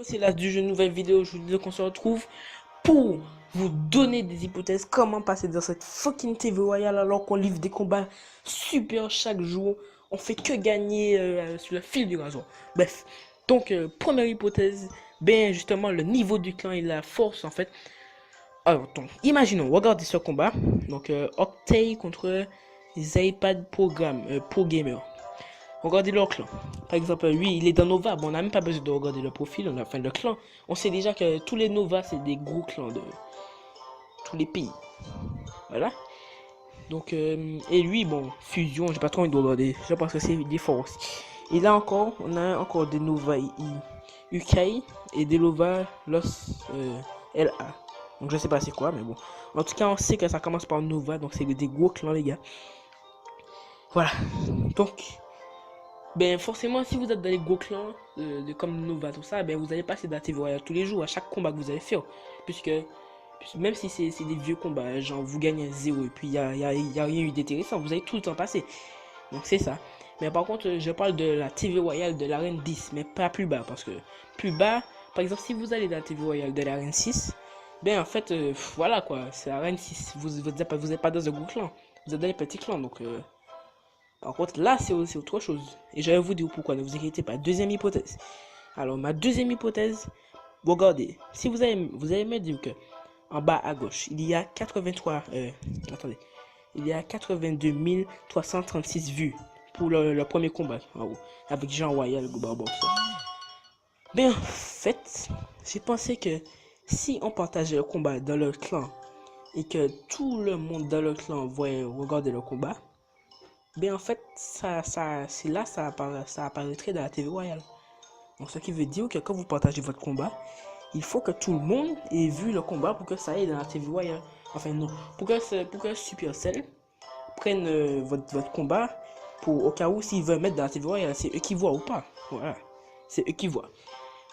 C'est l'as du jeu, nouvelle vidéo. Je vous dis qu'on se retrouve pour vous donner des hypothèses. Comment passer dans cette fucking TV Royale alors qu'on livre des combats super chaque jour. On fait que gagner sur le fil du rasoir. Bref, donc première hypothèse, ben justement le niveau du clan et la force en fait. Alors donc, imaginons, regardez ce combat. Donc Octane contre les iPad Pro Gamer. Regardez leur clan. Par exemple, lui, il est dans Nova. Bon, on n'a même pas besoin de regarder le profil, on a fait le clan. On sait déjà que tous les Nova, c'est des gros clans de tous les pays. Voilà. Donc, et lui, bon, Fusion, j'ai pas trop envie de regarder. Je pense que c'est des forces. Et là encore, on a encore des Nova UK et des Nova Los LA. Donc, je sais pas c'est quoi, mais bon. En tout cas, on sait que ça commence par Nova, donc c'est des gros clans, les gars. Voilà. Donc, ben forcément, si vous êtes dans les gros clans comme Nova, tout ça, ben vous allez passer dans la TV Royale tous les jours à chaque combat que vous allez faire. Puisque même si c'est des vieux combats, genre vous gagnez un 0 et puis il y a rien eu d'intéressant, vous allez tout le temps passer. Donc c'est ça. Mais par contre, je parle de la TV Royale de l'arène 10, mais pas plus bas. Parce que plus bas, par exemple, si vous allez dans la TV Royale de l'arène 6, ben en fait, voilà quoi, c'est l'arène 6. Vous êtes pas dans un gros clan, vous êtes dans les petits clans. Donc par contre, là, c'est aussi autre chose. Et je vais vous dire pourquoi, ne vous inquiétez pas. Deuxième hypothèse. Alors, ma deuxième hypothèse, regardez. Si vous allez me dire que en bas à gauche, il y a 83... attendez. Il y a 82 336 vues pour le premier combat, en haut. Avec Jean Royal, Barbosa. Ben, en fait, j'ai pensé que si on partageait le combat dans le clan et que tout le monde dans le clan voyait regarder le combat, ben en fait, c'est là ça apparaîtrait dans la TV Royale. Donc ce qui veut dire que quand vous partagez votre combat, il faut que tout le monde ait vu le combat pour que ça aille dans la TV Royale. Enfin non, pour que Supercell prenne votre combat pour au cas où s'ils veulent mettre dans la TV Royale, c'est eux qui voient ou pas. Voilà, c'est eux qui voient.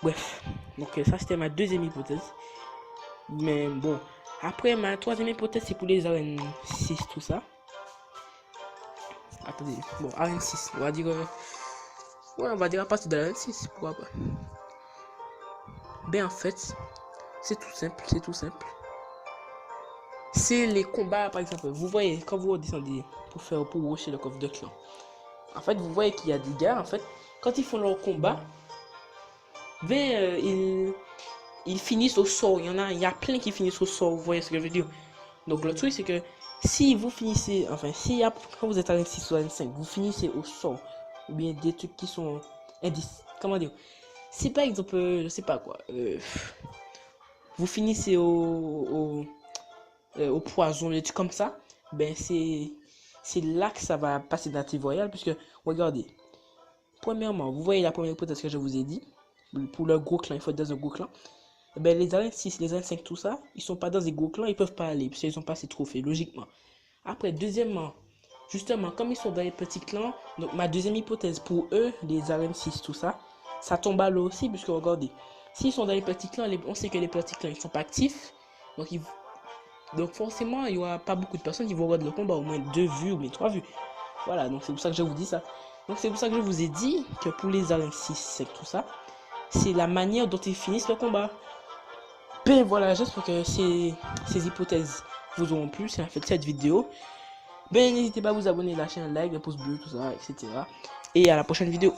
Bref, donc ça c'était ma deuxième hypothèse. Mais bon, après ma troisième hypothèse c'est pour les arènes 6 tout ça. Attendez, bon, arène 6, on va dire. Ouais, on va dire à partir de l'arène 6, pourquoi pas. Ben en fait, c'est tout simple, c'est tout simple. C'est les combats, par exemple, vous voyez, quand vous descendez pour rusher le coffre de clan. En fait, vous voyez qu'il y a des gars, en fait, quand ils font leur combat, ben, ils finissent au sort. Il y a plein qui finissent au sort, vous voyez ce que je veux dire. Donc le truc c'est que si vous finissez, enfin si quand vous êtes à 6 ou à 5, vous finissez au sort, ou bien des trucs qui sont comment dire, si par exemple, je sais pas quoi, vous finissez au poison, des trucs comme ça, ben c'est là que ça va passer dans la TV Royale, puisque regardez, premièrement, vous voyez la première hypothèse que je vous ai dit, pour le gros clan, il faut être dans un gros clan. Ben les arènes 6, les arènes 5, tout ça, ils sont pas dans des gros clans, ils peuvent pas aller, parce qu'ils ont pas ces trophées, logiquement. Après, deuxièmement, justement, comme ils sont dans les petits clans, donc ma deuxième hypothèse, pour eux, les arènes 6, tout ça, ça tombe à l'eau aussi, puisque regardez, s'ils sont dans les petits clans, on sait que les petits clans, ils sont pas actifs, donc forcément, il y aura pas beaucoup de personnes qui vont regarder le combat, au moins 2 vues ou bien 3 vues. Voilà, donc c'est pour ça que je vous dis ça. Donc c'est pour ça que je vous ai dit que pour les arènes 6, 5, tout ça, c'est la manière dont ils finissent le combat. Ben voilà, j'espère que ces hypothèses vous auront plu. C'est la fin de cette vidéo. Ben n'hésitez pas à vous abonner, lâcher un like, un pouce bleu, tout ça, etc. Et à la prochaine vidéo.